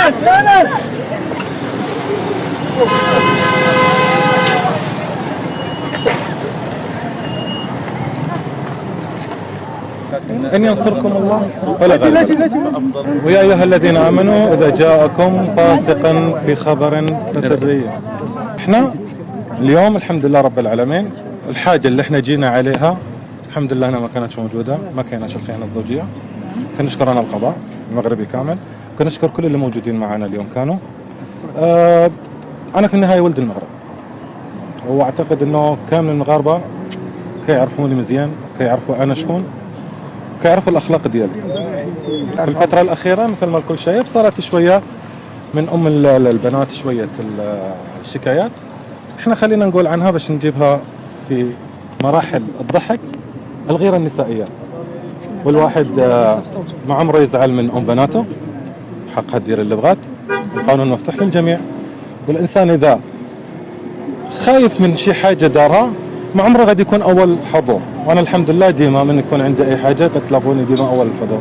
إن ينصركم الله فلا غالب. ويا أيها الذين آمنوا إذا جاءكم فاسق في خبر فتبين. إحنا اليوم الحمد لله رب العالمين الحاجة اللي إحنا جينا عليها الحمد لله أنها ما كانتش موجودة، ما كانش الخيانة الزوجية. كنشكر أنا القضاء المغربي كامل، كنشكر كل اللي موجودين معنا اليوم كانوا. أنا في النهاية ولد المغرب، وأعتقد أنه كامل المغاربة كيعرفوني مزيان، كيعرفوا أنا شكون، كيعرفوا الأخلاق ديالي. في الفترة الأخيرة مثل ما الكل شايف صارت شوية من البنات شوية الشكايات، احنا خلينا نقول عنها باش نجيبها في مراحل الضحك، الغيرة النسائية. والواحد ما عمره يزعل من بناته، حقها تدير اللي بغات، القانون مفتوح للجميع. والإنسان إذا خايف من شي حاجة دارها ما عمره غادي يكون أول حضور، وأنا الحمد لله ديما من يكون عندي أي حاجة بتلاقوني ديما أول الحضور.